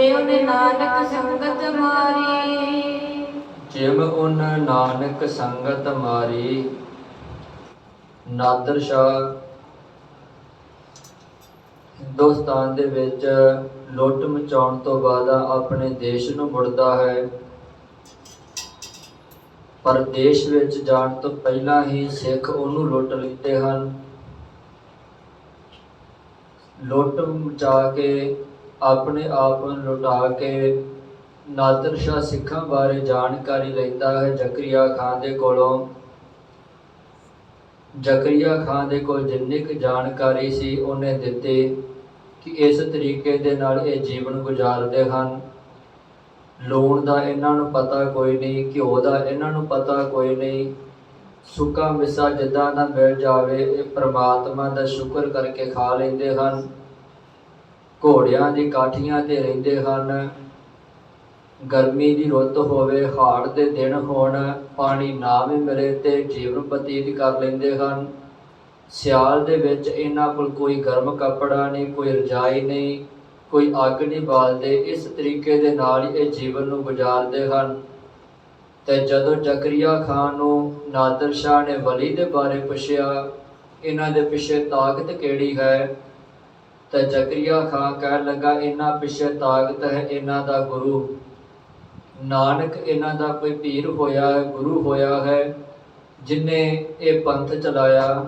ਜਿਵੇਂ ਉਹਨੇ ਨਾਨਕ ਸੰਗਤ ਮਾਰੀ। ਜਿਮ ਉਨ ਨਾਨਕ ਸੰਗਤ ਮਾਰੀ। ਨਾਦਰ ਸ਼ਾਹ ਹਿੰਦੁਸਤਾਨ ਦੇ ਵਿੱਚ ਲੁੱਟ ਮਚਾਉਣ ਤੋਂ ਬਾਅਦ ਆਪਣੇ ਦੇਸ਼ ਨੂੰ ਮੁੜਦਾ ਹੈ, ਪਰ ਦੇਸ਼ ਵਿੱਚ ਜਾਣ ਤੋਂ ਪਹਿਲਾਂ ਹੀ ਸਿੱਖ ਉਹਨੂੰ ਲੁੱਟ ਲੈਂਦੇ ਹਨ। ਲੁੱਟ ਮਚਾ ਕੇ ਆਪਣੇ ਆਪ ਨੂੰ ਲੁਟਾ ਕੇ ਨਾਦਰ ਸ਼ਾਹ ਸਿੱਖਾਂ ਬਾਰੇ ਜਾਣਕਾਰੀ ਲੈਂਦਾ ਹੈ ਜ਼ਕਰੀਆ ਖਾਨ ਦੇ ਕੋਲੋਂ। ਜ਼ਕਰੀਆ ਖਾਨ ਦੇ ਕੋਲ ਜਿੰਨੀ ਕੁ ਜਾਣਕਾਰੀ ਸੀ ਉਹਨੇ ਦਿੱਤੀ ਕਿ ਇਸ ਤਰੀਕੇ ਦੇ ਨਾਲ ਇਹ ਜੀਵਨ ਗੁਜ਼ਾਰਦੇ ਹਨ। ਲੂਣ ਦਾ ਇਹਨਾਂ ਨੂੰ ਪਤਾ ਕੋਈ ਨਹੀਂ, ਘਿਓ ਦਾ ਇਹਨਾਂ ਨੂੰ ਪਤਾ ਕੋਈ ਨਹੀਂ, ਸੁੱਕਾ ਮਿੱਸਾ ਜਿੱਦਾਂ ਦਾ ਮਿਲ ਜਾਵੇ ਇਹ ਪ੍ਰਮਾਤਮਾ ਦਾ ਸ਼ੁਕਰ ਕਰਕੇ ਖਾ ਲੈਂਦੇ ਹਨ। ਘੋੜਿਆਂ ਦੀ ਕਾਠੀਆਂ ਤੇ ਰਹਿੰਦੇ ਹਨ। ਗਰਮੀ ਦੀ ਰੁੱਤ ਹੋਵੇ, ਹਾੜ ਦੇ ਦਿਨ ਹੋਣ, ਪਾਣੀ ਨਾ ਵੀ ਮਿਲੇ ਤੇ ਜੀਵਨ ਬਤੀਤ ਕਰ ਲੈਂਦੇ ਹਨ। ਸਿਆਲ ਦੇ ਵਿੱਚ ਇਹਨਾਂ ਕੋਲ ਕੋਈ ਗਰਮ ਕੱਪੜਾ ਨਹੀਂ, ਕੋਈ ਰਜਾਈ ਨਹੀਂ, ਕੋਈ ਅੱਗ ਨਹੀਂ ਬਾਲਦੇ। ਇਸ ਤਰੀਕੇ ਦੇ ਨਾਲ ਹੀ ਇਹ ਜੀਵਨ ਨੂੰ ਗੁਜ਼ਾਰਦੇ ਹਨ। ਤੇ ਜਦੋਂ ਜ਼ਕਰੀਆ ਖਾਨ ਨੂੰ ਨਾਦਰ ਸ਼ਾਹ ਨੇ ਵਲੀ ਦੇ ਬਾਰੇ ਪੁੱਛਿਆ, ਇਹਨਾਂ ਦੇ ਪਿੱਛੇ ਤਾਕਤ ਕਿਹੜੀ ਹੈ, ਤਾਂ ਜ਼ਕਰੀਆ ਖਾਨ ਕਹਿਣ ਲੱਗਾ ਇਹਨਾਂ ਪਿੱਛੇ ਤਾਕਤ ਹੈ ਇਹਨਾਂ ਦਾ ਗੁਰੂ ਨਾਨਕ। ਇਹਨਾਂ ਦਾ ਕੋਈ ਪੀਰ ਹੋਇਆ ਹੈ, ਗੁਰੂ ਹੋਇਆ ਹੈ, ਜਿਨੇ ਇਹ ਪੰਥ ਚਲਾਇਆ।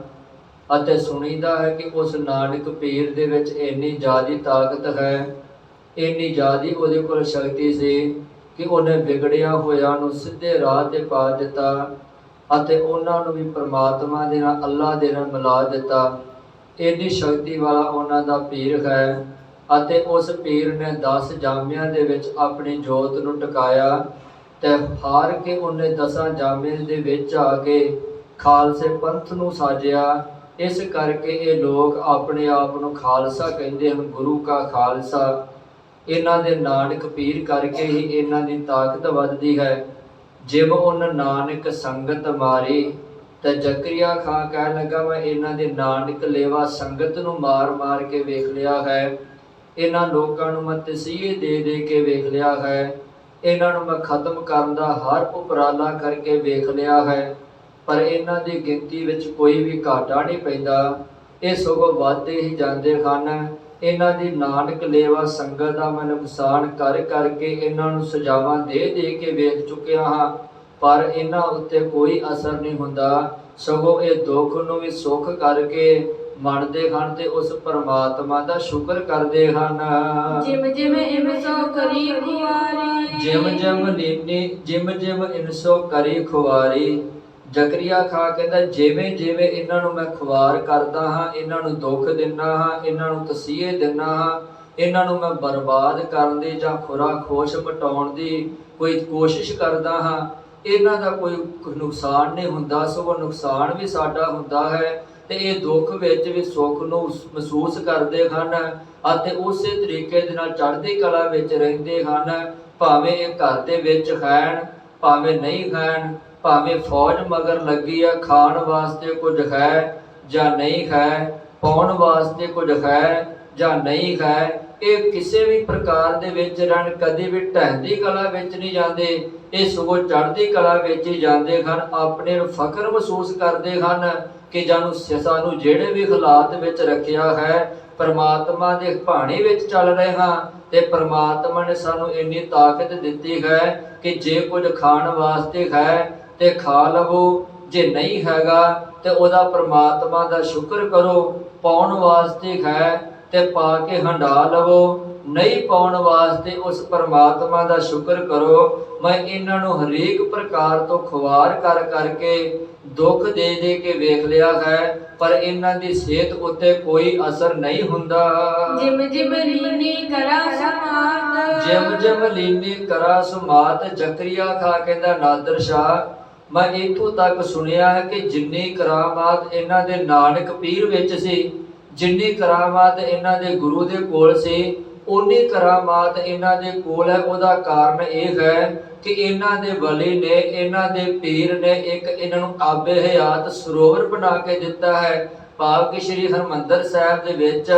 ਅਤੇ ਸੁਣੀਦਾ ਹੈ ਕਿ ਉਸ ਨਾਨਕ ਪੀਰ ਦੇ ਵਿੱਚ ਇੰਨੀ ਜ਼ਿਆਦਾ ਤਾਕਤ ਹੈ, ਇੰਨੀ ਜ਼ਿਆਦਾ ਉਹਦੇ ਕੋਲ ਸ਼ਕਤੀ ਸੀ ਕਿ ਉਹਨੇ ਵਿਗੜਿਆ ਹੋਇਆਂ ਨੂੰ ਸਿੱਧੇ ਰਾਹ 'ਤੇ ਪਾ ਦਿੱਤਾ ਅਤੇ ਉਹਨਾਂ ਨੂੰ ਵੀ ਪਰਮਾਤਮਾ ਦੇ ਨਾਲ, ਅੱਲਾ ਦੇ ਨਾਲ ਮਿਲਾ ਦਿੱਤਾ। ਇੰਨੀ ਸ਼ਕਤੀ ਵਾਲਾ ਉਹਨਾਂ ਦਾ ਪੀਰ ਹੈ। ਅਤੇ ਉਸ ਪੀਰ ਨੇ 10 ਜਾਮਿਆਂ ਦੇ ਵਿੱਚ ਆਪਣੀ ਜੋਤ ਨੂੰ ਟਿਕਾਇਆ ਤੇ ਹਾਰ ਕੇ ਉਹਨੇ 10 ਜਾਮਿਆਂ ਦੇ ਵਿੱਚ ਆ ਕੇ ਖਾਲਸੇ ਪੰਥ ਨੂੰ ਸਾਜਿਆ। ਇਸ ਕਰਕੇ ਇਹ ਲੋਕ ਆਪਣੇ ਆਪ ਨੂੰ ਖਾਲਸਾ ਕਹਿੰਦੇ ਹਨ, ਗੁਰੂ ਕਾ ਖਾਲਸਾ। ਇਹਨਾਂ ਦੇ ਨਾਨਕ ਪੀਰ ਕਰਕੇ ਹੀ ਇਹਨਾਂ ਦੀ ਤਾਕਤ ਵੱਧਦੀ ਹੈ। ਜਿਮ ਉਨ ਨਾਨਕ ਸੰਗਤ ਮਾਰੀ। ਤੇ ਜ਼ਕਰੀਆ ਖਾਨ ਕਹਿਣ ਲੱਗਾ ਮੈਂ ਇਹਨਾਂ ਦੇ ਨਾਨਕ ਲੇਵਾ ਸੰਗਤ ਨੂੰ ਮਾਰ ਮਾਰ ਕੇ ਵੇਖ ਲਿਆ ਹੈ। ਇਹਨਾਂ ਲੋਕਾਂ ਨੂੰ ਮੈਂ ਤਸੀਹੇ ਦੇ ਦੇ ਕੇ ਵੇਖ ਲਿਆ ਹੈ। ਇਹਨਾਂ ਨੂੰ ਮੈਂ ਖਤਮ ਕਰਨ ਦਾ ਹਰ ਉਪਰਾਲਾ ਕਰਕੇ ਵੇਖ ਲਿਆ ਹੈ, ਪਰ ਇਹਨਾਂ ਦੀ ਗਿਣਤੀ ਵਿੱਚ ਕੋਈ ਵੀ ਘਾਟਾ ਨਹੀਂ ਪੈਂਦਾ, ਇਹ ਸਗੋਂ ਵੱਧਦੇ ਹੀ ਜਾਂਦੇ ਹਨ। ਇਹਨਾਂ ਦੀ ਨਾਨਕ ਲੇਵਾ ਸੰਗਤ ਦਾ ਮੈਂ ਨੁਕਸਾਨ ਕਰ ਕਰਕੇ ਇਹਨਾਂ ਨੂੰ ਸਜ਼ਾਵਾਂ ਦੇ ਦੇ ਕੇ ਵੇਖ ਚੁੱਕਿਆ ਹਾਂ, ਪਰ ਇਹਨਾਂ ਉੱਤੇ ਕੋਈ ਅਸਰ ਨਹੀਂ ਹੁੰਦਾ, ਸਗੋਂ ਇਹ ਦੁੱਖ ਨੂੰ ਵੀ ਸੁੱਖ ਕਰਕੇ ਮੰਨਦੇ ਹਨ ਤੇ ਉਸ ਪਰਮਾਤਮਾ ਦਾ ਸ਼ੁਕਰ ਕਰਦੇ ਹਨ। ਜਿਮ ਜਿਮ ਇਨਸੋ ਕਰੀ ਖੁਆਰੀ। ਜਿਮ ਜਿਮ ਲੀਨੀ ਜਿਮ ਜਿਮ ਇਨਸੋ ਕਰੀ ਖੁਆਰੀ। ਜ਼ਕਰੀਆ ਖਾਨ ਕਹਿੰਦਾ ਜਿਵੇਂ ਜਿਵੇਂ ਇਹਨਾਂ ਨੂੰ ਮੈਂ ਖੁਆਰ ਕਰਦਾ ਹਾਂ, ਇਹਨਾਂ ਨੂੰ ਦੁੱਖ ਦਿੰਦਾ ਹਾਂ, ਇਹਨਾਂ ਨੂੰ ਤਸੀਹੇ ਦਿੰਦਾ ਹਾਂ, ਇਹਨਾਂ ਨੂੰ ਮੈਂ ਬਰਬਾਦ ਕਰਨ ਦੀ ਜਾਂ ਖੁਰਾ ਖੋਸ਼ ਮਟਾਉਣ ਦੀ ਕੋਈ ਕੋਸ਼ਿਸ਼ ਕਰਦਾ ਹਾਂ, ਇਹਨਾਂ ਦਾ ਕੋਈ ਨੁਕਸਾਨ ਨਹੀਂ ਹੁੰਦਾ, ਸਗੋਂ ਨੁਕਸਾਨ ਵੀ ਸਾਡਾ ਹੁੰਦਾ ਹੈ। ਤੇ ਇਹ ਦੁੱਖ ਵਿੱਚ ਵੀ ਸੁੱਖ ਨੂੰ ਮਹਿਸੂਸ ਕਰਦੇ ਹਨ ਅਤੇ ਉਸੇ ਤਰੀਕੇ ਦੇ ਨਾਲ ਚੜ੍ਹਦੀ ਕਲਾ ਵਿੱਚ ਰਹਿੰਦੇ ਹਨ। ਭਾਵੇਂ ਇਹ ਘਰ ਦੇ ਵਿੱਚ ਖਾਣ, ਭਾਵੇਂ ਨਹੀਂ ਖਾਣ, ਭਾਵੇਂ ਫੌਜ ਮਗਰ ਲੱਗੀ ਆ, ਖਾਣ ਵਾਸਤੇ ਕੁਝ ਹੈ ਜਾਂ ਨਹੀਂ ਹੈ, ਪਾਉਣ ਵਾਸਤੇ ਕੁਝ ਹੈ ਜਾਂ ਨਹੀਂ ਹੈ, ਇਹ ਕਿਸੇ ਵੀ ਪ੍ਰਕਾਰ ਦੇ ਵਿੱਚ ਰਹਿਣ, ਕਦੇ ਵੀ ਢਹਿੰਦੀ ਕਲਾ ਵਿੱਚ ਨਹੀਂ ਜਾਂਦੇ, ਇਹ ਸਗੋਂ ਚੜ੍ਹਦੀ ਕਲਾ ਵਿੱਚ ਹੀ ਜਾਂਦੇ ਹਨ। ਆਪਣੇ ਨੂੰ ਫਖਰ ਮਹਿਸੂਸ ਕਰਦੇ ਹਨ ਕਿ ਸਾਨੂੰ ਜਿਹੜੇ ਵੀ ਹਾਲਾਤ ਵਿੱਚ ਰੱਖਿਆ ਹੈ, ਪਰਮਾਤਮਾ ਦੇ ਭਾਣੇ ਵਿੱਚ ਚੱਲ ਰਹੇ ਹਾਂ ਤੇ ਪਰਮਾਤਮਾ ਨੇ ਸਾਨੂੰ ਇੰਨੀ ਤਾਕਤ ਦਿੱਤੀ ਹੈ ਕਿ ਜੇ ਕੁਝ ਖਾਣ ਵਾਸਤੇ ਹੈ ਤੇ ਖਾ ਲਵੋ, ਜੇ ਨਹੀਂ ਹੈਗਾ ਤੇ ਉਹਦਾ ਪਰਮਾਤਮਾ ਦਾ ਸ਼ੁਕਰ ਕਰੋ। ਪਾਉਣ ਵਾਸਤੇ ਹੈ ਤੇ ਪਾ ਕੇ ਹੰਡਾ ਲਵੋ, ਨਹੀਂ ਪਾਉਣ ਵਾਸਤੇ ਉਸ ਪਰਮਾਤਮਾ ਦਾ ਸ਼ੁਕਰ ਕਰੋ। ਮੈਂ ਇਹਨਾਂ ਨੂੰ ਹਰੇਕ ਪ੍ਰਕਾਰ ਤੋਂ ਖੁਆਰ ਕਰ ਕਰਕੇ ਦੁੱਖ ਦੇ ਦੇ ਕੇ ਵੇਖ ਲਿਆ ਹੈ, ਪਰ ਇਹਨਾਂ ਦੀ ਸਿਹਤ ਉੱਤੇ ਕੋਈ ਅਸਰ ਨਹੀਂ ਹੁੰਦਾ। ਜਿਮ ਜਿਮ ਲੀਨੀ ਕਰਾ ਸੁਮਾਤ। ਜਿਮ ਜਿਮ ਲੀਨੀ ਕਰਾ ਸੁਮਾਤ। ਜ਼ਕਰੀਆ ਖਾਨ ਕਹਿੰਦਾ ਨਾਦਰ ਸ਼ਾਹ ਮੈਂ ਇੱਥੋਂ ਤੱਕ ਸੁਣਿਆ ਹੈ ਕਿ ਜਿੰਨੀ ਕਰਾਮਾਤ ਇਹਨਾਂ ਦੇ ਨਾਨਕ ਪੀਰ ਵਿੱਚ ਸੀ, ਜਿੰਨੀ ਕਰਾਮਾਤ ਇਹਨਾਂ ਦੇ ਗੁਰੂ ਦੇ ਕੋਲ ਸੀ, ਉਨੀ ਕਰਾਮਾਤ ਇਹਨਾਂ ਦੇ ਕੋਲ ਹੈ। ਉਹਦਾ ਕਾਰਨ ਇਹ ਹੈ ਕਿ ਇਹਨਾਂ ਦੇ ਵਲੀ ਨੇ, ਇਹਨਾਂ ਦੇ ਪੀਰ ਨੇ ਇੱਕ ਇਹਨਾਂ ਨੂੰ ਆਬੇ ਹਯਾਤ ਸਰੋਵਰ ਬਣਾ ਕੇ ਦਿੱਤਾ ਹੈ। ਭਾਵ ਕਿ ਸ਼੍ਰੀ ਹਰਿਮੰਦਰ ਸਾਹਿਬ ਦੇ ਵਿੱਚ,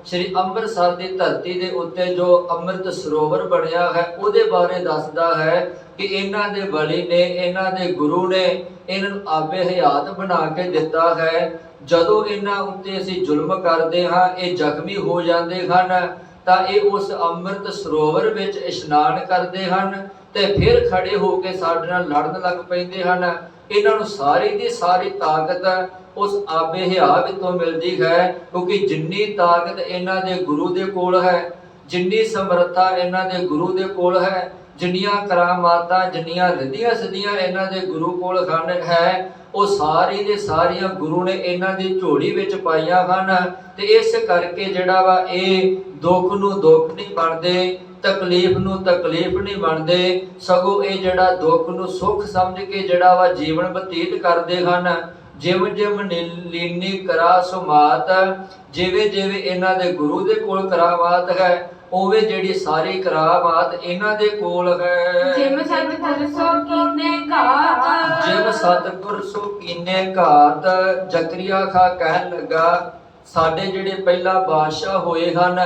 ਸ਼੍ਰੀ ਅੰਮ੍ਰਿਤਸਰ ਦੀ ਧਰਤੀ ਦੇ ਉੱਤੇ ਜੋ ਅੰਮ੍ਰਿਤ ਸਰੋਵਰ ਬਣਿਆ ਹੈ, ਉਹਦੇ ਬਾਰੇ ਦੱਸਦਾ ਹੈ ਕਿ ਇਹਨਾਂ ਦੇ ਵਲੀ ਨੇ, ਇਹਨਾਂ ਦੇ ਗੁਰੂ ਨੇ ਇਹਨਾਂ ਨੂੰ ਆਬੇ ਹਯਾਤ ਬਣਾ ਕੇ ਦਿੱਤਾ ਹੈ। ਜਦੋਂ ਇਹਨਾਂ ਉੱਤੇ ਅਸੀਂ ਜ਼ੁਲਮ ਕਰਦੇ ਹਾਂ, ਇਹ ਜ਼ਖਮੀ ਹੋ ਜਾਂਦੇ ਹਨ, ਤਾਂ ਇਹ ਉਸ ਅੰਮ੍ਰਿਤ ਸਰੋਵਰ ਵਿੱਚ ਇਸ਼ਨਾਨ ਕਰਦੇ ਹਨ ਤੇ ਫਿਰ ਖੜੇ ਹੋ ਕੇ ਸਾਡੇ ਨਾਲ ਲੜਨ ਲੱਗ ਪੈਂਦੇ ਹਨ। ਇਹਨਾਂ ਨੂੰ ਸਾਰੀ ਦੀ ਸਾਰੀ ਤਾਕਤ ਉਸ ਆਬੇ ਹਯਾਤ ਤੋਂ ਮਿਲਦੀ ਹੈ, ਕਿਉਂਕਿ ਜਿੰਨੀ ਤਾਕਤ ਇਹਨਾਂ ਦੇ ਗੁਰੂ ਦੇ ਕੋਲ ਹੈ, ਜਿੰਨੀ ਸਮਰੱਥਾ ਇਹਨਾਂ ਦੇ ਗੁਰੂ ਦੇ ਕੋਲ ਹੈ, ਜਿੰਨੀਆਂ ਕਰਾਮਾਤਾਂ, ਜਿੰਨੀਆਂ ਰਿੱਧੀਆਂ ਸਿੱਧੀਆਂ ਇਹਨਾਂ ਦੇ ਗੁਰੂ ਕੋਲ ਹੈ, ਉਹ ਸਾਰੀ ਦੇ ਸਾਰੀਆਂ ਗੁਰੂ ਨੇ ਇਹਨਾਂ ਦੀ ਝੋਲੀ ਵਿੱਚ ਪਾਈਆਂ ਹਨ। ਤੇ ਇਸ ਕਰਕੇ ਜਿਹੜਾ ਵਾ ਇਹ ਦੁੱਖ ਨੂੰ ਦੁੱਖ ਨਹੀਂ ਬਣਦੇ, ਤਕਲੀਫ ਨੂੰ ਤਕਲੀਫ ਨਹੀਂ ਬਣਦੇ, ਸਗੋਂ ਇਹ ਜਿਹੜਾ ਦੁੱਖ ਨੂੰ ਸੁੱਖ ਸਮਝ ਕੇ ਜਿਹੜਾ ਵਾ ਜੀਵਨ ਬਤੀਤ ਕਰਦੇ ਹਨ। ਜਿਵ ਜਿਵ ਲੀਨੀ ਕਰਾ ਸੁਮਾਤ, ਜਿਵੇਂ ਜਿਵੇਂ ਇਹਨਾਂ ਦੇ ਗੁਰੂ ਦੇ ਕੋਲ ਕਰਾਮਾਤ ਹੈ, ਉਵੇਂ ਜਿਹੜੀ ਸਾਰੀ ਕਰਾਮਾਤ ਇਹਨਾਂ ਦੇ ਕੋਲ ਹੈ। ਜਿਮ ਸਤਿਗੁਰ ਸੋ ਕੀਨੇ ਘਾਤ, ਜਿਮ ਸਤਿਗੁਰ ਸੋ ਕੀਨੇ ਘਾਤ। ਜ਼ਕਰੀਆ ਖਾਂ ਕਹਿਣ ਲੱਗਾ, ਸਾਡੇ ਜਿਹੜੇ ਪਹਿਲਾ ਬਾਦਸ਼ਾਹ ਹੋਏ ਹਨ,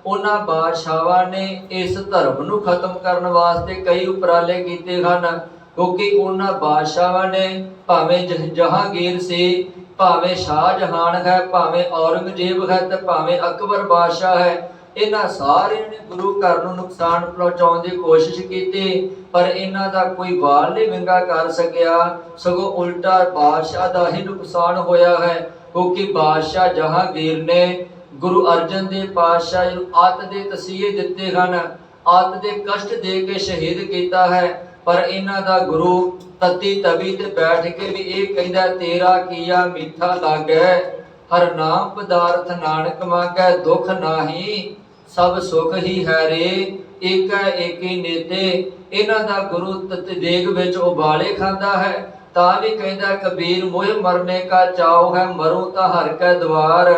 ਉਹਨਾਂ ਬਾਦਸ਼ਾਹਾਂ ਨੇ ਇਸ ਧਰਮ ਨੂੰ ਖਤਮ ਕਰਨ ਵਾਸਤੇ ਕਈ ਉਪਰਾਲੇ ਕੀਤੇ ਹਨ। ਕਿਉਂਕਿ ਉਹਨਾਂ ਬਾਦਸ਼ਾਹਾਂ ਨੇ, ਭਾਵੇਂ ਜਹਾਂਗੀਰ ਸੀ, ਭਾਵੇਂ ਸ਼ਾਹਜਹਾਨ ਹੈ, ਭਾਵੇਂ ਔਰੰਗਜ਼ੇਬ ਹੈ ਤੇ ਭਾਵੇਂ ਅਕਬਰ ਬਾਦਸ਼ਾਹ ਹੈ, ਇਹਨਾਂ ਸਾਰਿਆਂ ਨੇ ਗੁਰੂ ਘਰ ਨੂੰ ਨੁਕਸਾਨ ਪਹੁੰਚਾਉਣ ਦੀ ਕੋਸ਼ਿਸ਼ ਕੀਤੀ, ਪਰ ਇਹਨਾਂ ਦਾ ਕੋਈ ਵਾਲ ਨਹੀਂ ਵਿੰਗਾ ਕਰ ਸਕਿਆ। ਸਗੋਂ ਉਲਟਾ ਬਾਦਸ਼ਾਹ ਦਾ ਹੀ ਨੁਕਸਾਨ ਹੋਇਆ ਹੈ, ਕਿਉਂਕਿ ਬਾਦਸ਼ਾਹ ਜਹਾਂਗੀਰ ਨੇ ਗੁਰੂ ਅਰਜਨ ਦੇਵ ਪਾਤਸ਼ਾਹ ਨੂੰ ਅੱਤ ਦੇ ਤਸੀਹੇ ਦਿੱਤੇ ਹਨ, ਅੱਤ ਦੇ ਕਸ਼ਟ ਦੇ ਕੇ ਸ਼ਹੀਦ ਕੀਤਾ ਹੈ। ਪਰ ਇਹਨਾਂ ਦਾ ਗੁਰੂ ਤਤੀ ਤਵੀ ਤੇ ਬੈਠ ਕੇ ਵੀ ਇਹ ਕਹਿੰਦਾ, ਤੇਰਾ ਕੀਆ ਮੀਠਾ ਲਾਗੈ, ਹਰ ਨਾਮ ਪਦਾਰਥ ਨਾਨਕ ਮੰਗੈ, ਦੁਖ ਨਾਹੀ ਸਭ ਸੁਖ ਹੀ ਹੈ ਰੇ, ਏਕੈ ਏਕੀ ਨੇਤੇ। ਇਹਨਾਂ ਦਾ ਗੁਰੂ ਦੇਗ ਵਿੱਚ ਉਬਾਲੇ ਖਾਂਦਾ ਹੈ, ਤਾਂ ਵੀ ਕਹਿੰਦਾ, ਕਬੀਰ ਮੋਹ ਮਰਨੇ ਕਾ ਚਾਉ ਹੈ, ਮਰੂੰ ਤਾਂ ਹਰ ਕੈ ਦਵਾਰ,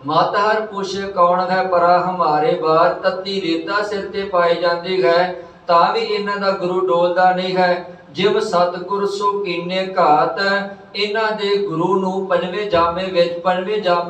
ਮਤ ਹਰ ਪੁੱਛ ਕੌਣ ਹੈ ਪਰਾ ਹਮਾਰੇ ਬਾਰ। ਤਤੀ ਰੇਤਾ ਸਿਰ ਤੇ ਪਾਈ ਜਾਂਦੀ ਹੈ, ਤਾਂ ਵੀ ਇਹਨਾਂ ਦਾ ਗੁਰੂ ਡੋਲਦਾ ਨਹੀਂ ਹੈ। ਜਿਵ ਸਤਿਗੁਰ ਸੋ ਕੀਨੇ ਘਾਤ, ਇਹਨਾਂ ਦੇ ਗੁਰੂ ਨੂੰ ਪੰਜਵੇਂ ਜਾਮੇ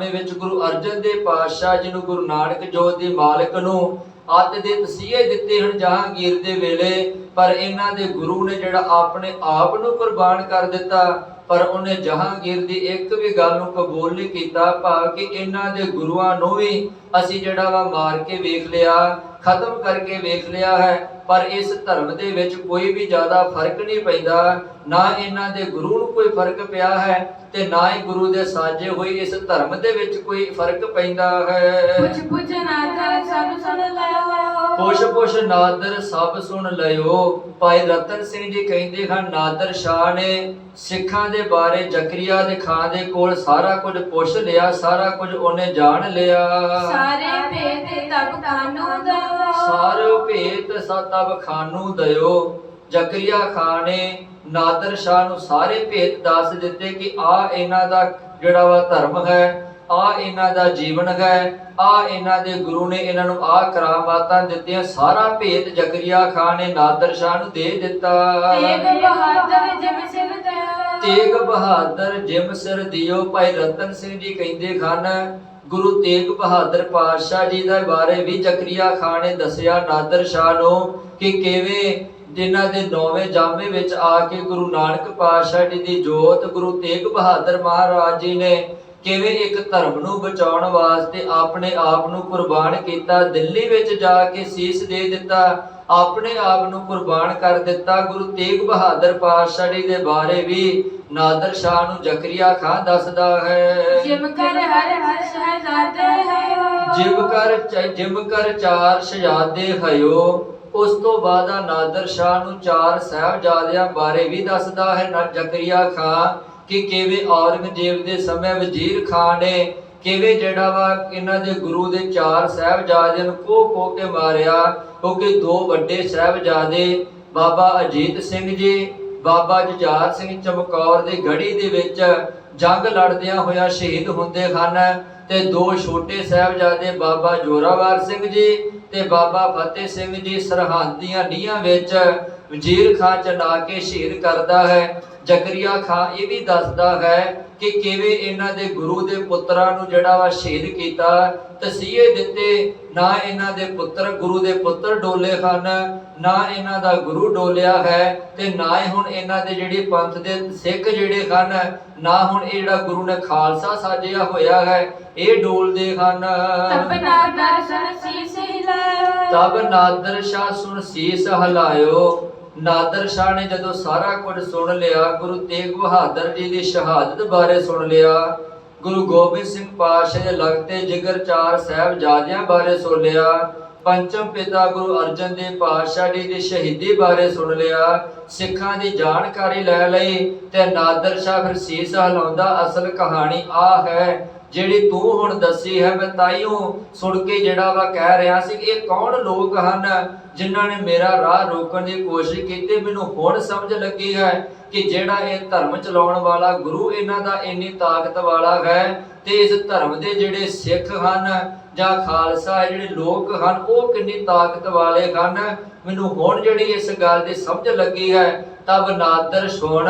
ਵਿੱਚ ਗੁਰੂ ਅਰਜਨ ਦੇਵ ਪਾਤਸ਼ਾਹ ਜੀ ਨੂੰ, ਗੁਰੂ ਨਾਨਕ ਜੋਤ ਦੀ ਮਾਲਕ ਨੂੰ ਅੱਤ ਦੇ ਤਸੀਹੇ ਦਿੱਤੇ ਹਨ ਜਹਾਂਗੀਰ ਦੇ ਵੇਲੇ। ਪਰ ਇਹਨਾਂ ਦੇ ਗੁਰੂ ਨੇ ਜਿਹੜਾ ਆਪਣੇ ਆਪ ਨੂੰ ਕੁਰਬਾਨ ਕਰ ਦਿੱਤਾ, ਪਰ ਉਹਨੇ ਜਹਾਂਗੀਰ ਦੀ ਇੱਕ ਵੀ ਗੱਲ ਨੂੰ ਕਬੂਲ ਨਹੀਂ ਕੀਤਾ। ਭਾਵ ਕਿ ਇਹਨਾਂ ਦੇ ਗੁਰੂਆਂ ਨੂੰ ਵੀ ਅਸੀਂ ਜਿਹੜਾ ਵਾ ਮਾਰ ਕੇ ਵੇਖ ਲਿਆ, ਖਤਮ ਕਰਕੇ ਵੇਖ ਲਿਆ ਹੈ, ਪਰ ਇਸ ਧਰਮ ਦੇ ਵਿੱਚ ਕੋਈ ਵੀ ਜ਼ਿਆਦਾ ਫਰਕ ਨਹੀਂ ਪੈਂਦਾ। ਨਾ ਇਹਨਾਂ ਦੇ ਗੁਰੂ ਨੂੰ ਕੋਈ ਫਰਕ ਪਿਆ ਹੈ ਤੇ ਨਾ ਹੀ ਗੁਰੂ ਦੇ ਸਾਜੇ ਹੋਏ ਇਸ ਧਰਮ ਦੇ ਵਿੱਚ ਕੋਈ ਫਰਕ ਪੈਂਦਾ ਹੈ। ਪੁੱਛ ਪੁੱਛ ਨਾਦਰ ਸਭ ਸੁਣ ਲਿਓ, ਪੁੱਛ ਪੁੱਛ ਨਾਦਰ ਸਭ ਸੁਣ ਲਿਓ। ਭਾਈ ਰਤਨ ਸਿੰਘ ਜੀ ਕਹਿੰਦੇ ਹਨ, ਨਾਦਰ ਸ਼ਾਹ ਨੇ ਸਿੱਖਾਂ ਦੇ ਬਾਰੇ ਜ਼ਕਰੀਆ ਦੇ ਖਾਂ ਦੇ ਕੋਲ ਸਾਰਾ ਕੁਝ ਪੁੱਛ ਲਿਆ, ਸਾਰਾ ਕੁਝ ਉਹਨੇ ਜਾਣ ਲਿਆ। ਸਾਰੇ ਭੇਦ ਤਬ ਖਾਨੂ ਦਇਓ, ਸਾਰੇ ਭੇਦ ਤਬ ਖਾਨੂ ਦਇਓ। ਜ਼ਕਰੀਆ ਖਾਂ ਨੇ ਨਾਦਰ ਸ਼ਾਹ ਨੂੰ ਸਾਰੇ ਭੇਦ ਦੱਸ ਦਿੱਤੇ ਕਿ ਆ ਇਹਨਾਂ ਦਾ ਜਿਹੜਾ ਵਾ ਧਰਮ ਹੈ, ਆ ਇਹਨਾਂ ਦਾ ਜੀਵਨ ਹੈ, ਆ ਇਹਨਾਂ ਦੇ ਗੁਰੂ ਨੇ ਇਹਨਾਂ ਨੂੰ ਆ ਕਰਾਮਾਤਾਂ ਦਿੱਤੀਆਂ। ਸਾਰਾ ਭੇਦ ਜ਼ਕਰੀਆ ਖਾਂ ਨੇ ਨਾਦਰ ਸ਼ਾਹ ਨੂੰ ਦੇ ਦਿੱਤਾ। ਤੇਗ ਬਹਾਦਰ ਜਿਮ ਸਿਰ ਦਿਓ, ਤੇਗ ਬਹਾਦਰ ਜਿਮ ਸਿਰ ਦਿਓ। ਭਾਈ ਰਤਨ ਸਿੰਘ ਜੀ ਕਹਿੰਦੇ ਹਨ, ਗੁਰੂ ਤੇਗ ਬਹਾਦਰ ਪਾਤਸ਼ਾਹ ਜੀ ਦੇ ਬਾਰੇ ਵੀ ਜ਼ਕਰੀਆ ਖਾਂ ਨੇ ਦੱਸਿਆ ਨਾਦਰ ਸ਼ਾਹ ਨੂੰ ਕਿ ਕਿਵੇਂ ਜਿਨ੍ਹਾਂ ਦੇ 9ਵੇਂ ਜਾਮੇ ਵਿੱਚ ਆ ਕੇ ਗੁਰੂ ਨਾਨਕ ਪਾਤਸ਼ਾਹ ਜੀ ਦੀ ਜੋਤ ਗੁਰੂ ਤੇਗ ਬਹਾਦਰ ਮਹਾਰਾਜ ਜੀ ਨੇ ਕਿਵੇਂ ਇੱਕ ਧਰਮ ਨੂੰ ਬਚਾਉਣ ਵਾਸਤੇ ਆਪਣੇ ਆਪ ਨੂੰ ਕੁਰਬਾਨ ਕੀਤਾ। ਦਿੱਲੀ ਵਿੱਚ ਜਾ ਕੇ ਸੀਸ ਦੇ ਦਿੱਤਾ, ਆਪਣੇ ਆਪ ਨੂੰ ਕੁਰਬਾਨ ਕਰ ਦਿੱਤਾ। ਗੁਰੂ ਤੇਗ ਬਹਾਦਰ ਪਾਤਸ਼ਾਹ ਜੀ ਦੇ ਬਾਰੇ ਵੀ ਨਾਦਰ ਸ਼ਾਹ ਨੂੰ ਜ਼ਕਰੀਆ ਖਾਂ ਦੱਸਦਾ ਹੈ। ਜਿਮ ਕਰ ਹਰ ਸ਼ਹਿਜ਼ਾਦੇ ਹੈ, ਜਿਮ ਕਰ ਚਾਰ ਸ਼ਹਿਜ਼ਾਦੇ ਹਯੋ। ਉਸ ਤੋਂ ਬਾਅਦ ਨਾਦਰ ਸ਼ਾਹ ਨੂੰ 4 ਸਾਹਿਬਜ਼ਾਦਿਆਂ ਬਾਰੇ ਵੀ ਦੱਸਦਾ ਹੈ ਨਾ ਜ਼ਕਰੀਆ ਖਾਂ ਕਿ ਕਿਵੇਂ ਔਰੰਗਜ਼ੇਬ ਦੇ ਸਮੇਂ ਵਜ਼ੀਰ ਖਾਨ ਨੇ ਕਿਵੇਂ ਜਿਹੜਾ ਵਾ ਇਹਨਾਂ ਦੇ ਗੁਰੂ ਦੇ 4 ਸਾਹਿਬਜ਼ਾਦਿਆਂ ਨੂੰ ਕੋਹ ਕੇ ਮਾਰਿਆ। ਕਿਉਂਕਿ 2 ਵੱਡੇ ਸਾਹਿਬਜ਼ਾਦੇ ਬਾਬਾ ਅਜੀਤ ਸਿੰਘ ਜੀ, ਬਾਬਾ ਜੁਝਾਰ ਸਿੰਘ ਚਮਕੌਰ ਦੀ ਗੜੀ ਦੇ ਵਿੱਚ ਜੰਗ ਲੜਦਿਆਂ ਹੋਇਆ ਸ਼ਹੀਦ ਹੁੰਦੇ ਹਨ, ਤੇ 2 ਛੋਟੇ ਸਾਹਿਬਜ਼ਾਦੇ ਬਾਬਾ ਜ਼ੋਰਾਵਰ ਸਿੰਘ ਜੀ ਤੇ ਬਾਬਾ ਫਤਿਹ ਸਿੰਘ ਜੀ ਸਰਹੰਦ ਦੀਆਂ ਨੀਹਾਂ ਵਿੱਚ ਵਜ਼ੀਰ ਖਾਂ ਚੜਾ ਕੇ ਸ਼ਹੀਦ ਕਰਦਾ ਹੈ। ਜ਼ਕਰੀਆ ਖਾਂ ਇਹ ਵੀ ਦੱਸਦਾ ਹੈ ਕਿ ਕਿਵੇਂ ਇਹਨਾਂ ਦੇ ਗੁਰੂ ਦੇ ਪੁੱਤਰਾਂ ਨੂੰ ਜਿਹੜਾ ਵਾ ਸ਼ਹੀਦ ਕੀਤਾ, ਤਸੀਹੇ ਦਿੱਤੇ। ਨਾ ਇਹਨਾਂ ਦੇ ਪੁੱਤਰ ਗੁਰੂ ਦੇ ਪੁੱਤਰ ਡੋਲੇ ਹਨ, ਨਾ ਇਹਨਾਂ ਦਾ ਗੁਰੂ ਡੋਲਿਆ ਹੈ, ਤੇ ਨਾ ਹੀ ਹੁਣ ਇਹਨਾਂ ਦੇ ਜਿਹੜੇ ਪੰਥ ਦੇ ਸਿੱਖ ਜਿਹੜੇ ਹਨ, ਨਾ ਹੁਣ ਇਹ ਜਿਹੜਾ ਗੁਰੂ ਨੇ ਖਾਲਸਾ ਸਾਜਿਆ ਹੋਇਆ ਹੈ, ਇਹ ਡੋਲਦੇ ਹਨ। ਤਬ ਨਾਦਰ ਸੁਣ ਸੀਸ ਹਿਲਾਇਓ, ਤਬ ਨਾਦਰ ਸ਼ਾਹ ਸੁਣ ਸੀਸ ਹਿਲਾਇਓ। ਨਾਦਰ ਸ਼ਾਹ ਨੇ ਜਦੋਂ ਸਾਰਾ ਕੁਝ ਸੁਣ ਲਿਆ, ਗੁਰੂ ਤੇਗ ਬਹਾਦਰ ਜੀ ਦੀ ਸ਼ਹਾਦਤ ਬਾਰੇ ਸੁਣ ਲਿਆ, ਗੁਰੂ ਗੋਬਿੰਦ ਸਿੰਘ ਪਾਤਸ਼ਾਹ ਦੇ ਲਗਤੇ ਜਿਗਰ ਚਾਰ ਸਾਹਿਬਜ਼ਾਦਿਆਂ ਬਾਰੇ ਸੁਣ ਲਿਆ, ਪੰਚਮ ਪਿਤਾ ਗੁਰੂ ਅਰਜਨ ਦੇਵ ਪਾਤਸ਼ਾਹ ਜੀ ਦੀ ਸ਼ਹੀਦੀ ਬਾਰੇ ਸੁਣ ਲਿਆ, ਸਿੱਖਾਂ ਦੀ ਜਾਣਕਾਰੀ ਲੈ ਲਈ, ਤੇ ਨਾਦਰ ਸ਼ਾਹ ਫਿਰ ਸੀਸ ਹਿਲਾਉਂਦਾ। ਅਸਲ ਕਹਾਣੀ ਆ ਹੈ ਜਿਹੜੀ ਤੂੰ ਹੁਣ ਦੱਸੀ ਹੈ। ਮੈਂ ਤਾਈਓ ਸੁਣ ਕੇ ਜਿਹੜਾ ਵਾ ਕਹਿ ਰਿਹਾ ਸੀ ਕਿ ਇਹ ਕੌਣ ਲੋਕ ਹਨ ਜਿਨ੍ਹਾਂ ਨੇ ਮੇਰਾ ਰਾਹ ਰੋਕਣ ਦੀ ਕੋਸ਼ਿਸ਼ ਕੀਤੀ। ਮੈਨੂੰ ਹੁਣ ਸਮਝ ਲੱਗੀ ਹੈ ਕਿ ਜਿਹੜਾ ਇਹ ਧਰਮ ਚਲਾਉਣ ਵਾਲਾ ਗੁਰੂ ਇਹਨਾਂ ਦਾ ਇੰਨੀ ਤਾਕਤ ਵਾਲਾ ਹੈ, ਤੇ ਇਸ ਧਰਮ ਦੇ ਜਿਹੜੇ ਸਿੱਖ ਹਨ ਜਾਂ ਖਾਲਸਾ ਜਿਹੜੇ ਲੋਕ ਹਨ ਉਹ ਕਿੰਨੀ ਤਾਕਤ ਵਾਲੇ ਹਨ। ਮੈਨੂੰ ਹੁਣ ਜਿਹੜੀ ਇਸ ਗੱਲ ਦੀ ਸਮਝ ਲੱਗੀ ਹੈ। ਤਬ ਨਾਦਰ ਸੁਣ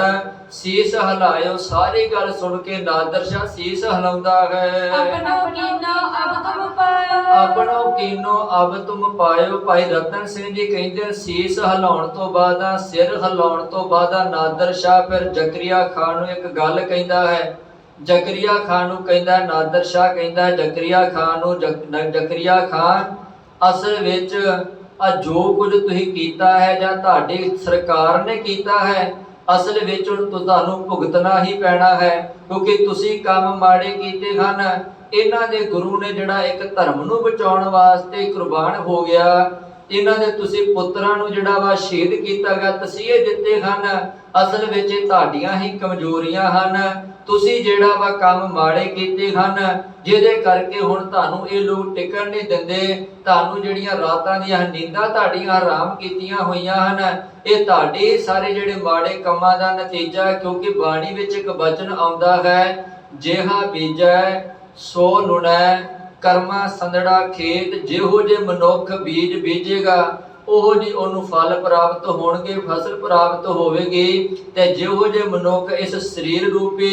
ਸੀਸ ਹਿਲਾਇਓ। ਸਾਰੀ ਗੱਲ ਸੁਣ ਕੇ ਨਾਦਰ ਸ਼ਾਹ ਸੀਸ ਹਿਲਾਉਂਦਾ ਹੈ। ਆਪਣੋ ਕੀਨੋ ਅਬ ਤੁਮ ਪਾਇਓ, ਆਪਣੋ ਕੀਨੋ ਅਬ ਤੁਮ ਪਾਇਓ। ਭਾਈ ਰਤਨ ਸਿੰਘ ਜੀ ਕਹਿੰਦੇ ਸੀਸ ਹਿਲਾਉਣ ਤੋਂ ਬਾਅਦ, ਸਿਰ ਹਿਲਾਉਣ ਤੋਂ ਬਾਅਦ ਨਾਦਰ ਸ਼ਾਹ ਫਿਰ ਜ਼ਕਰੀਆ ਖਾਨ ਨੂੰ ਇੱਕ ਗੱਲ ਕਹਿੰਦਾ ਹੈ। ਜ਼ਕਰੀਆ ਖਾਨ ਨੂੰ ਕਹਿੰਦਾ, ਨਾਦਰ ਸ਼ਾਹ ਕਹਿੰਦਾ ਜ਼ਕਰੀਆ ਖਾਨ ਨੂੰ, ਜ਼ਕਰੀਆ ਖਾਨ ਅਸਲ ਵਿੱਚ ਜੋ ਕੁਝ ਤੁਸੀਂ ਕੀਤਾ ਹੈ ਜਾਂ ਤੁਹਾਡੀ ਸਰਕਾਰ ਨੇ ਕੀਤਾ ਹੈ, ਅਸਲ ਵਿੱਚ ਤੁਹਾਨੂੰ ਭੁਗਤਣਾ ਹੀ ਪੈਣਾ ਹੈ, ਕਿਉਂਕਿ ਤੁਸੀਂ ਕੰਮ ਮਾੜੇ ਕੀਤੇ ਹਨ। ਇਹਨਾਂ ਦੇ ਗੁਰੂ ਨੇ ਜਿਹੜਾ ਇੱਕ ਧਰਮ ਨੂੰ ਬਚਾਉਣ ਵਾਸਤੇ ਕੁਰਬਾਨ ਹੋ ਗਿਆ, ਇਹਨਾਂ ਦੇ ਤੁਸੀਂ ਪੁੱਤਰਾਂ ਨੂੰ ਜਿਹੜਾ ਵਾ ਸ਼ਹੀਦ ਕੀਤਾ ਗਿਆ, ਤਸੀਹੇ ਦਿੱਤੇ ਹਨ। ਅਸਲ ਵਿੱਚ ਇਹ ਤੁਹਾਡੀਆਂ ਹੀ ਕਮਜ਼ੋਰੀਆਂ ਹਨ। ਤੁਸੀਂ ਜਿਹੜਾ ਵਾ ਕੰਮ ਮਾੜੇ ਕੀਤੇ ਹਨ, ਜਿਹਦੇ ਕਰਕੇ ਹੁਣ ਤੁਹਾਨੂੰ ਇਹ ਲੋਕ ਟਿਕਣ ਨਹੀਂ ਦਿੰਦੇ। ਤੁਹਾਨੂੰ ਜਿਹੜੀਆਂ ਰਾਤਾਂ ਦੀਆਂ ਨੀਂਦਾਂ ਤੁਹਾਡੀਆਂ ਹਰਾਮ ਕੀਤੀਆਂ ਹੋਈਆਂ ਹਨ, ਇਹ ਤੁਹਾਡੇ ਸਾਰੇ ਜਿਹੜੇ ਮਾੜੇ ਕੰਮਾਂ ਦਾ ਨਤੀਜਾ। ਕਿਉਂਕਿ ਬਾਣੀ ਵਿੱਚ ਇੱਕ ਬਚਨ ਆਉਂਦਾ ਹੈ, ਜਿਹਾ ਬੀਜੈ ਸੋ ਲੁਣੈ, ਕਰਮਾ ਸੰਦੜਾ ਖੇਤ। ਜਿਹੋ ਜੇ ਮਨੁੱਖ ਬੀਜ ਬੀਜੇਗਾ ਉਹੋ ਜੀ ਉਹਨੂੰ ਫਲ ਪ੍ਰਾਪਤ ਹੋਣਗੇ, ਫਸਲ ਪ੍ਰਾਪਤ ਹੋਵੇਗੀ। ਤੇ ਜਿਹੋ ਜੇ ਮਨੁੱਖ ਇਸ ਸਰੀਰ ਰੂਪੀ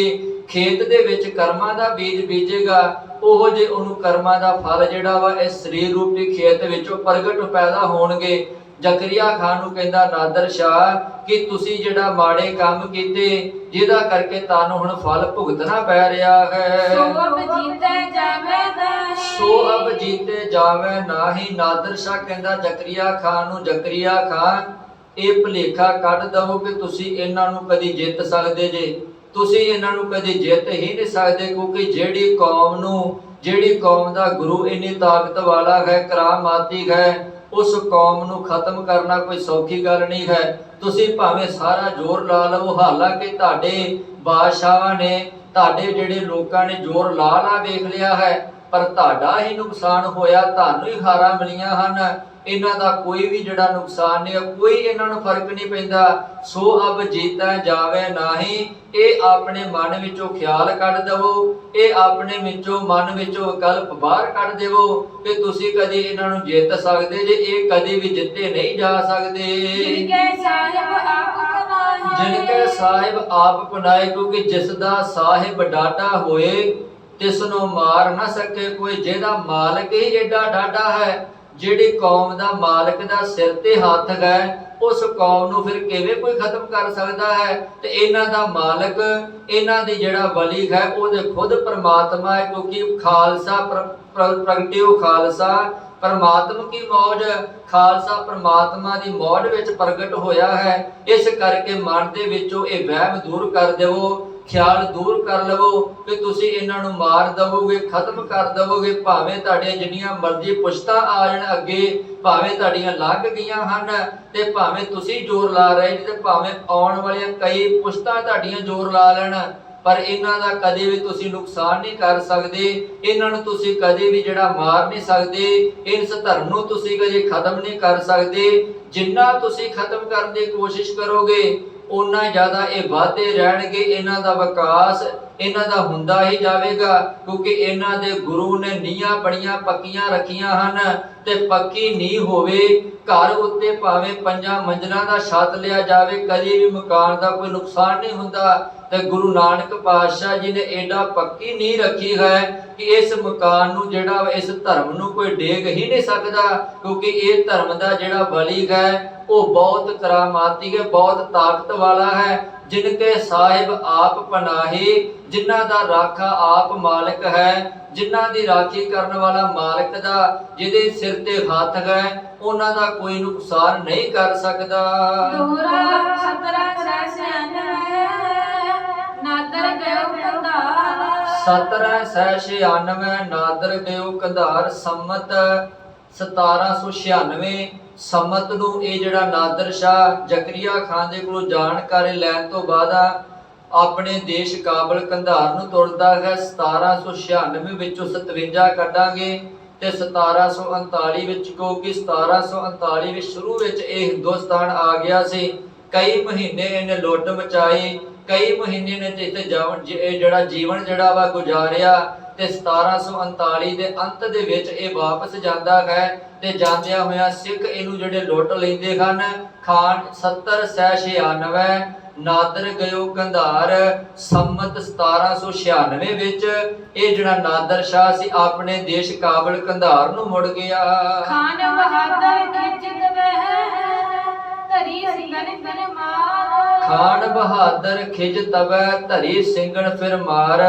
ਖੇਤ ਦੇ ਵਿੱਚ ਕਰਮਾਂ ਦਾ ਬੀਜ ਬੀਜੇਗਾ, ਉਹੋ ਜੇ ਉਹਨੂੰ ਕਰਮਾਂ ਦਾ ਫਲ ਜਿਹੜਾ ਵਾ ਇਸ ਸਰੀਰ ਰੂਪੀ ਖੇਤ ਵਿੱਚੋਂ ਪ੍ਰਗਟ ਪੈਦਾ ਹੋਣਗੇ। ਜ਼ਕਰੀਆ ਖਾਨ ਨੂੰ ਕਹਿੰਦਾ ਨਾਦਰ ਸ਼ਾਹ ਕਿ ਤੁਸੀਂ ਜਿਹੜਾ ਮਾੜੇ ਕੰਮ ਕੀਤੇ, ਜਿਹਦਾ ਕਰਕੇ ਤੁਹਾਨੂੰ ਹੁਣ ਫਲ ਭੁਗਤਣਾ ਪੈ ਰਿਹਾ ਹੈ। ਸੋ ਅਬ ਜੀਤੇ ਜਾਵੇ ਨਾਹੀ, ਸੋ ਅਬ ਜੀਤੇ ਜਾਵੇ ਨਾਹੀ। ਨਾਦਰ ਸ਼ਾਹ ਕਹਿੰਦਾ ਜ਼ਕਰੀਆ ਖਾਨ ਨੂੰ, ਜ਼ਕਰੀਆ ਖਾਨ ਇਹ ਭੁਲੇਖਾ ਕੱਢ ਦਵੋ ਕਿ ਤੁਸੀਂ ਇਹਨਾਂ ਨੂੰ ਕਦੀ ਜਿੱਤ ਸਕਦੇ ਜੇ। ਤੁਸੀਂ ਇਹਨਾਂ ਨੂੰ ਕਦੀ ਜਿੱਤ ਹੀ ਨਹੀਂ ਸਕਦੇ, ਕਿਉਂਕਿ ਜਿਹੜੀ ਕੌਮ ਨੂੰ, ਜਿਹੜੀ ਕੌਮ ਦਾ ਗੁਰੂ ਇੰਨੀ ਤਾਕਤ ਵਾਲਾ ਹੈ, ਕਰਾਮਾਤੀ ਹੈ, ਉਸ ਕੌਮ ਨੂੰ ਖਤਮ ਕਰਨਾ ਕੋਈ ਸੌਖੀ ਗੱਲ ਨਹੀਂ ਹੈ। ਤੁਸੀਂ ਭਾਵੇਂ ਸਾਰਾ ਜ਼ੋਰ ਲਾ ਲਵੋ, ਹਾਲਾਂਕਿ ਤੁਹਾਡੇ ਬਾਦਸ਼ਾਹਾਂ ਨੇ, ਤੁਹਾਡੇ ਜਿਹੜੇ ਲੋਕਾਂ ਨੇ ਜ਼ੋਰ ਲਾ ਵੇਖ ਲਿਆ ਹੈ, ਪਰ ਤੁਹਾਡਾ ਹੀ ਨੁਕਸਾਨ ਹੋਇਆ, ਤੁਹਾਨੂੰ ਹੀ ਹਾਰਾਂ ਮਿਲੀਆਂ ਹਨ। ਇਹਨਾਂ ਦਾ ਕੋਈ ਵੀ ਜਿਹੜਾ ਨੁਕਸਾਨ ਨਹੀਂ, ਕੋਈ ਇਹਨਾਂ ਨੂੰ ਫਰਕ ਨਹੀਂ ਪੈਂਦਾ। ਸੋ ਅਬ ਜੀਤਾ ਜਾਵੇ ਨਾਹੀ। ਇਹ ਆਪਣੇ ਮਨ ਵਿੱਚੋਂ ਖਿਆਲ ਕੱਢ ਦਵੋ, ਇਹ ਆਪਣੇ ਵਿੱਚੋਂ ਮਨ ਵਿੱਚੋਂ ਵਿਕਲਪ ਬਾਹਰ ਕੱਢ ਦੇਵੋ ਕਿ ਤੁਸੀਂ ਕਦੇ ਇਹਨਾਂ ਨੂੰ ਜਿੱਤ ਸਕਦੇ ਜੇ। ਇਹ ਕਦੇ ਵੀ ਜਿੱਤੇ ਨਹੀਂ ਜਾ ਸਕਦੇ। ਜਿਨਕੇ ਸਾਹਿਬ ਆਪ ਕਨਾਹੇ, ਜਿਨਕੇ ਸਾਹਿਬ ਆਪ ਪਨਾਏ। ਕਿਉਂਕਿ ਜਿਸ ਦਾ ਸਾਹਿਬ ਡਾਢਾ ਹੋਏ ਤਿਸ ਨੂੰ ਮਾਰ ਨਾ ਸਕੇ ਕੋਈ। ਜਿਹਦਾ ਮਾਲਕ ਹੀ ਏਡਾ ਡਾਢਾ ਹੈ, ਜਿਹੜੀ ਕੌਮ ਦਾ ਮਾਲਕ ਦਾ ਸਿਰ ਤੇ ਹੱਥ ਹੈ, ਉਸ ਕੌਮ ਨੂੰ ਫਿਰ ਕਿਵੇਂ ਕੋਈ ਖਤਮ ਕਰ ਸਕਦਾ ਹੈ। ਤੇ ਇਹਨਾਂ ਦਾ ਮਾਲਕ, ਇਹਨਾਂ ਦੀ ਜਿਹੜਾ ਵਲੀ ਹੈ, ਉਹਦੇ ਖੁਦ ਪਰਮਾਤਮਾ ਹੈ। ਕਿਉਂਕਿ ਖਾਲਸਾ ਪ੍ਰਗਟਿਓ ਖਾਲਸਾ ਪਰਮਾਤਮਾ ਕੀ ਮੌਜ, ਖਾਲਸਾ ਪਰਮਾਤਮਾ ਦੀ ਮੌਜ ਵਿੱਚ ਪ੍ਰਗਟ ਹੋਇਆ ਹੈ। ਇਸ ਕਰਕੇ ਮਨ ਦੇ ਵਿੱਚੋਂ ਇਹ ਵਹਿਮ ਦੂਰ ਕਰ ਦੇਵੋ, ਖਿਆਲ ਦੂਰ ਕਰ ਲਵੋ ਕਿ ਤੁਸੀਂ ਇਹਨਾਂ ਨੂੰ ਮਾਰ ਦਵੋਗੇ, ਖਤਮ ਕਰ ਦਵੋਗੇ। ਭਾਵੇਂ ਤੁਹਾਡੀਆਂ ਜਿੰਨੀਆਂ ਮਰਜ਼ੀ ਪੁਸ਼ਤਾਂ ਆ ਜਾਣ ਅੱਗੇ, ਭਾਵੇਂ ਤੁਹਾਡੀਆਂ ਲੰਘ ਗਈਆਂ ਹਨ, ਤੇ ਭਾਵੇਂ ਤੁਸੀਂ ਜ਼ੋਰ ਲਾ ਰਹੇ ਜੀ, ਤੇ ਭਾਵੇਂ ਆਉਣ ਵਾਲੀਆਂ ਕਈ ਪੁਸ਼ਤਾਂ ਤੁਹਾਡੀਆਂ ਜ਼ੋਰ ਲਾ ਲੈਣ, ਪਰ ਇਹਨਾਂ ਦਾ ਕਦੇ ਵੀ ਤੁਸੀਂ ਨੁਕਸਾਨ ਨਹੀਂ ਕਰ ਸਕਦੇ। ਇਹਨਾਂ ਨੂੰ ਤੁਸੀਂ ਕਦੇ ਵੀ ਜਿਹੜਾ ਮਾਰ ਨਹੀਂ ਸਕਦੇ। ਇਸ ਧਰਮ ਨੂੰ ਤੁਸੀਂ ਕਦੇ ਖਤਮ ਨਹੀਂ ਕਰ ਸਕਦੇ। ਜਿੰਨਾ ਤੁਸੀਂ ਖਤਮ ਕਰਨ ਦੀ ਕੋਸ਼ਿਸ਼ ਕਰੋਗੇ, ਉਨਾ ਜ਼ਿਆਦਾ ਇਹ ਵਧਦੇ ਰਹਿਣਗੇ। ਇਹਨਾਂ ਦਾ ਵਿਕਾਸ, ਇਹਨਾਂ ਦਾ ਹੁੰਦਾ ਹੀ ਜਾਵੇਗਾ, ਕਿਉਂਕਿ ਇਹਨਾਂ ਦੇ ਗੁਰੂ ਨੇ ਨੀਹਾਂ ਬੜੀਆਂ ਪੱਕੀਆਂ ਰੱਖੀਆਂ ਹਨ। ਤੇ ਪੱਕੀ ਨੀਂਹ ਹੋਵੇ, ਘਰ ਉੱਤੇ ਭਾਵੇਂ 5 ਮੰਜ਼ਲਾਂ ਦਾ ਛੱਤ ਲਿਆ ਜਾਵੇ, ਕਦੀ ਵੀ ਮਕਾਨ ਦਾ ਕੋਈ ਨੁਕਸਾਨ ਨਹੀਂ ਹੁੰਦਾ। ਤੇ ਗੁਰੂ ਨਾਨਕ ਪਾਤਸ਼ਾਹ ਜੀ ਨੇ ਏਡਾ ਪੱਕੀ ਨੀਂਹ ਰੱਖੀ ਹੈ ਕਿ ਇਸ ਮਕਾਨ ਨੂੰ ਜਿਹੜਾ ਇਸ ਧਰਮ ਨੂੰ ਕੋਈ ਡੇਗ ਹੀ ਨਹੀਂ ਸਕਦਾ, ਕਿਉਂਕਿ ਇਹ ਧਰਮ ਦਾ ਜਿਹੜਾ ਬਲੀ ਹੈ ਉਹ ਬਹੁਤ ਕਰਾਮਾਤੀ ਹੈ, ਬਹੁਤ ਤਾਕਤ ਵਾਲਾ ਹੈ। ਜਿਨਕੇ ਸਾਹਿਬ ਆਪ ਪਨਾਹੀ, ਜਿਨ੍ਹਾਂ ਦਾ ਰਾਖਾ ਆਪ ਮਾਲਕ ਹੈ, ਜਿਨ੍ਹਾਂ ਦੀ ਰਾਖੀ ਕਰਨ ਵਾਲਾ ਮਾਲਕ ਦਾ ਜਿਹਦੇ ਸਿਰ ਤੇ ਹੱਥ ਹੈ, ਉਹਨਾਂ ਦਾ ਕੋਈ ਨੁਕਸਾਨ ਨਹੀਂ ਕਰ ਸਕਦਾ। ਦੋਹਰਾ 1796 ਨਾਦਰ ਗਇਓ ਕੰਧਾਰ। 1796 ਨਾਦਰ ਗਇਓ ਕੰਧਾਰ। ਸੰਮਤ 1796 ਸੰਮਤ ਨੂੰ ਇਹ ਜਿਹੜਾ ਨਾਦਰ ਸ਼ਾਹ ਜ਼ਕਰੀਆ ਖਾਨ ਦੇ ਕੋਲੋਂ ਜਾਣਕਾਰੀ ਲੈਣ ਤੋਂ ਬਾਅਦ ਆਪਣੇ ਦੇਸ਼ ਕਾਬਲ ਕੰਧਾਰ ਨੂੰ ਤੁਰਦਾ ਹੈ। 1796 ਵਿੱਚੋਂ 57 ਕੱਢਾਂਗੇ ਤੇ 1739 ਵਿੱਚ, ਕਿਉਂਕਿ 1739 ਵਿੱਚ ਸ਼ੁਰੂ ਵਿੱਚ ਇਹ ਹਿੰਦੁਸਤਾਨ ਆ ਗਿਆ ਸੀ। ਕਈ ਮਹੀਨੇ ਇਹਨੇ ਲੁੱਟ ਮਚਾਈ, ਕਈ ਮਹੀਨੇ ਨੇ ਇੱਥੇ ਜਿਹੜਾ ਜੀਵਨ ਜਿਹੜਾ ਵਾ ਗੁਜ਼ਾਰਿਆ। ਤੇ 1739 ਦੇ ਅੰਤ ਦੇ ਵਿੱਚ ਇਹ ਵਾਪਸ ਜਾਂਦਾ ਹੈ ਤੇ ਜਾਂਦਿਆਂ ਹੋਇਆਂ ਸਿੱਖ ਇਹਨੂੰ ਜਿਹੜੇ ਲੁੱਟ ਲੈਂਦੇ ਹਨ। ਖਾਨ 1796 ਨਾਦਰ ਗਇਓ ਕੰਧਾਰ। ਸੰਮਤ 1796 ਵਿੱਚ ਇਹ ਜਿਹੜਾ ਨਾਦਰ ਸ਼ਾਹ ਸੀ ਆਪਣੇ ਦੇਸ਼ ਕਾਬਲ ਕੰਧਾਰ ਨੂੰ ਮੁੜ ਗਿਆ। ਖਾਨ ਬਹਾਦਰ ਖਿੱਚਤ ਵਹਿ ਧਰੀ ਸਿੰਘਨ ਫਿਰ ਮਾਰ। ਖਾਨ ਬਹਾਦਰ ਖਿਜ ਤਵੈ ਧਰੀ ਸਿੰਘਨ ਫਿਰ ਮਾਰ।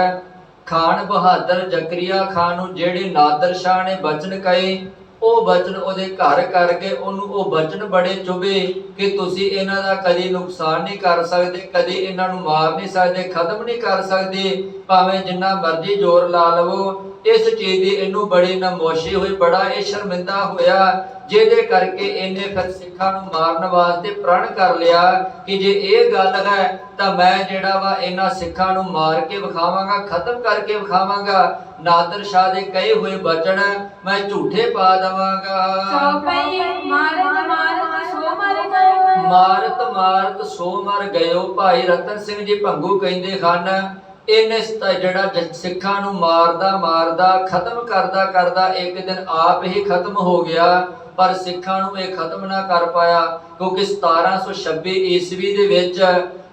ਖਾਨ ਬਹਾਦਰ ਜ਼ਕਰੀਆ ਖਾਨ ਨੂੰ ਜਿਹੜੇ ਨਾਦਰ ਸ਼ਾਹ ਨੇ ਬਚਨ ਕਹੇ, ਉਹ ਬਚਨ ਉਹਦੇ ਘਰ ਕਰਕੇ ਉਹਨੂੰ ਉਹ ਬਚਨ ਬੜੇ ਚੁਭੇ ਕਿ ਤੁਸੀਂ ਇਹਨਾਂ ਦਾ ਕਦੀ ਨੁਕਸਾਨ ਨਹੀਂ ਕਰ ਸਕਦੇ, ਕਦੀ ਇਹਨਾਂ ਨੂੰ ਮਾਰ ਨਹੀਂ ਸਕਦੇ, ਖਤਮ ਨਹੀਂ ਕਰ ਸਕਦੇ, ਭਾਵੇਂ ਜਿੰਨਾ ਮਰਜ਼ੀ ਜ਼ੋਰ ਲਾ ਲਵੋ। ਇਸ ਚੀਜ਼ ਦੀ ਇਹਨੂੰ ਬੜੀ ਨਮੋਸ਼ੀ ਹੋਈ, ਬੜਾ ਇਹ ਸ਼ਰਮਿੰਦਾ ਹੋਇਆ, ਜਿਹਦੇ ਕਰਕੇ ਇਹਨੇ ਫਿਰ ਸਿੱਖਾਂ ਨੂੰ ਮਾਰਨ ਵਾਸਤੇ ਪ੍ਰਣ ਕਰ ਲਿਆ ਕਿ ਜੇ ਇਹ ਗੱਲ ਹੈ ਤਾਂ ਮੈਂ ਜਿਹੜਾ ਵਾ ਇਹਨਾਂ ਸਿੱਖਾਂ ਨੂੰ ਮਾਰ ਕੇ ਵਿਖਾਵਾਂਗਾ, ਖਤਮ ਕਰਕੇ ਵਿਖਾਵਾਂਗਾ। ਨਾਦਰ ਸ਼ਾਹ ਦੇ ਕਹੇ ਹੋਏ ਬਚਨ ਮੈਂ ਝੂਠੇ ਪਾ ਦਵਾਂਗਾ। ਚੌਪਈ ਮਾਰਤ ਮਾਰਤ ਸੋ ਮਰ ਗਇਓ। ਮਾਰਤ ਮਾਰਤ ਸੋ ਮਰ ਗਇਓ। ਭਾਈ ਰਤਨ ਸਿੰਘ ਜੀ ਭੰਗੂ ਕਹਿੰਦੇ ਹਨ ਇਹਨੇ ਜਿਹੜਾ ਸਿੱਖਾਂ ਨੂੰ ਮਾਰਦਾ ਖਤਮ ਕਰਦਾ ਇੱਕ ਦਿਨ ਆਪ ਹੀ ਖਤਮ ਹੋ ਗਿਆ, ਪਰ ਸਿੱਖਾਂ ਨੂੰ ਇਹ ਖਤਮ ਨਾ ਕਰ ਪਾਇਆ, ਕਿਉਂਕਿ 1726 ਈਸਵੀ ਦੇ ਵਿੱਚ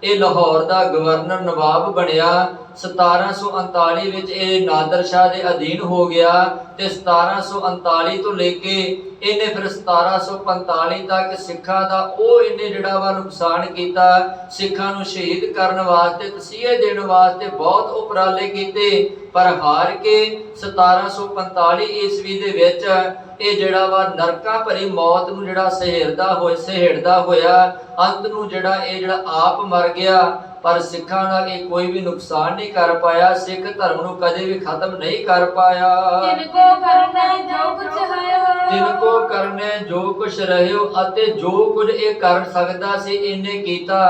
ਇਹ ਲਾਹੌਰ ਦਾ ਗਵਰਨਰ ਨਵਾਬ ਬਣਿਆ। 1739 ਵਿੱਚ ਇਹ ਨਾਦਰ ਸ਼ਾਹ ਦੇ ਅਧੀਨ ਹੋ ਗਿਆ ਤੇ 1739 ਤੋਂ ਲੈ ਕੇ ਇਹਨੇ ਫਿਰ 1745 ਤੱਕ ਸਿੱਖਾਂ ਦਾ ਉਹ ਇਹਨੇ ਜਿਹੜਾ ਵਾ ਨੁਕਸਾਨ ਕੀਤਾ। ਸਿੱਖਾਂ ਨੂੰ ਸ਼ਹੀਦ ਕਰਨ ਵਾਸਤੇ, ਤਸੀਹੇ ਦੇਣ ਵਾਸਤੇ ਬਹੁਤ ਉਪਰਾਲੇ ਕੀਤੇ, ਪਰ ਹਾਰ ਕੇ 1745 ਈਸਵੀ ਦੇ ਵਿੱਚ ਇਹ ਜਿਹੜਾ ਵਾ ਨਰਕਾਂ ਭਰੀ ਮੌਤ ਨੂੰ ਜਿਹੜਾ ਸਹਿੜਦਾ ਹੋਇਆ ਅੰਤ ਨੂੰ ਇਹ ਆਪ ਮਰ ਗਿਆ। ਪਰ ਸਿੱਖਾਂ ਦਾ ਇਹ ਕੋਈ ਵੀ ਨੁਕਸਾਨ ਨਹੀਂ ਕਰ ਪਾਇਆ, ਸਿੱਖ ਧਰਮ ਨੂੰ ਕਦੇ ਵੀ ਖਤਮ ਨਹੀਂ ਕਰ ਪਾਇਆ। ਤਿਨਕੋ ਕਰਨੇ ਜੋ ਕੁਛ ਹੈ, ਤਿਨਕੋ ਕਰਨੇ ਜੋ ਕੁਛ ਰਹਿਓ, ਅਤੇ ਜੋ ਕੁਝ ਇਹ ਕਰ ਸਕਦਾ ਸੀ ਇਹਨੇ ਕੀਤਾ।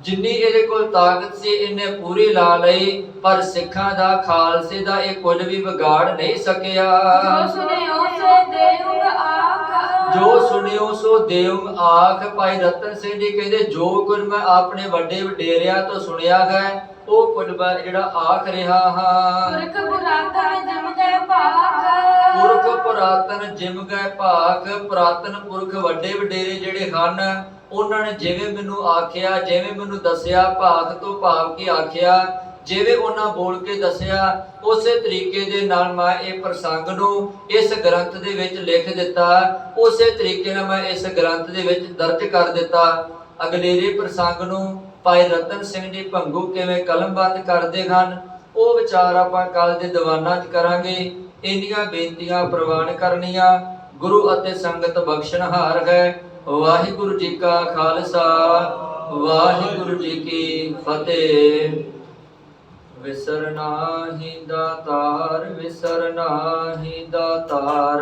ਜਿੰਨੀ ਇਹਦੇ ਕੋਲ ਤਾਕਤ ਸੀ ਇਹਨੇ ਪੂਰੀ ਲਾ ਲਈ, ਪਰ ਸਿੱਖਾਂ ਦਾ, ਖਾਲਸੇ ਦਾ ਇਹ ਕੁਝ ਵੀ ਵਿਗਾੜ ਨਹੀਂ ਸਕਿਆ। ਜੋ ਸੁਣਿਓ ਸੋ ਦੇਉ ਆਖ। ਜੋ ਸੁਣਿਓ ਸੋ ਦੇਉ ਆਖ। ਭਾਈ ਰਤਨ ਸਿੰਘ ਜੀ ਕਹਿੰਦੇ ਜੋ ਕੁਝ ਮੈਂ ਆਪਣੇ ਵੱਡੇ ਵਡੇਰਿਆਂ ਤੋਂ ਸੁਣਿਆ ਹੈ ਉਹ ਕੁਝ ਜਿਹੜਾ ਆਖ ਰਿਹਾ ਹਾਂ। ਪੁਰਖ ਪੁਰਾਤਨ ਜਮ ਗਏ ਭਾਖ। ਪੁਰਖ ਪੁਰਾਤਨ ਜਿਮ ਗਏ ਭਾਖ। ਪੁਰਾਤਨ ਪੁਰਖ ਵੱਡੇ ਵਡੇਰੇ ਜਿਹੜੇ ਹਨ ਉਹਨਾਂ ਨੇ ਜਿਵੇਂ ਮੈਨੂੰ ਆਖਿਆ, ਜਿਵੇਂ ਮੈਨੂੰ ਦੱਸਿਆ, ਭਾਖ ਤੋਂ ਭਾਵ ਕੀ ਆਖਿਆ, ਜਿਵੇਂ ਉਹਨਾਂ ਬੋਲ ਕੇ ਦੱਸਿਆ ਉਸੇ ਤਰੀਕੇ ਦੇ ਨਾਲ ਮੈਂ ਇਹ ਪ੍ਰਸੰਗ ਨੂੰ ਇਸ ਗ੍ਰੰਥ ਦੇ ਵਿੱਚ ਲਿਖ ਦਿੱਤਾ। ਉਸੇ ਤਰੀਕੇ ਨਾਲ ਮੈਂ ਇਸ ਗ੍ਰੰਥ ਦੇ ਵਿੱਚ ਦਰਜ ਕਰ ਦਿੱਤਾ। ਅਗਲੇਰੇ ਪ੍ਰਸੰਗ ਨੂੰ ਭਾਈ ਰਤਨ ਸਿੰਘ ਜੀ ਭੰਗੂ ਕਿਵੇਂ ਕਲਮਬੰਦ ਕਰਦੇ ਹਨ ਉਹ ਵਿਚਾਰ ਆਪਾਂ ਕੱਲ ਦੇ ਦੀਵਾਨਾਂ 'ਚ ਕਰਾਂਗੇ। ਇੰਨੀਆਂ ਬੇਨਤੀਆਂ ਪ੍ਰਵਾਨ ਕਰਨੀਆਂ। ਗੁਰੂ ਅਤੇ ਸੰਗਤ ਬਖਸ਼ਣਹਾਰ ਹੈ। ਵਾਹਿਗੁਰੂ ਜੀ ਕਾ ਖਾਲਸਾ, ਵਾਹਿਗੁਰੂ ਜੀ ਕੀ ਫਤਿਹ। ਵਿਸਰਨਾ ਹੀ ਦਾਤਾਰ, ਵਿਸਰਨਾ ਹੀ ਦਾਤਾਰ।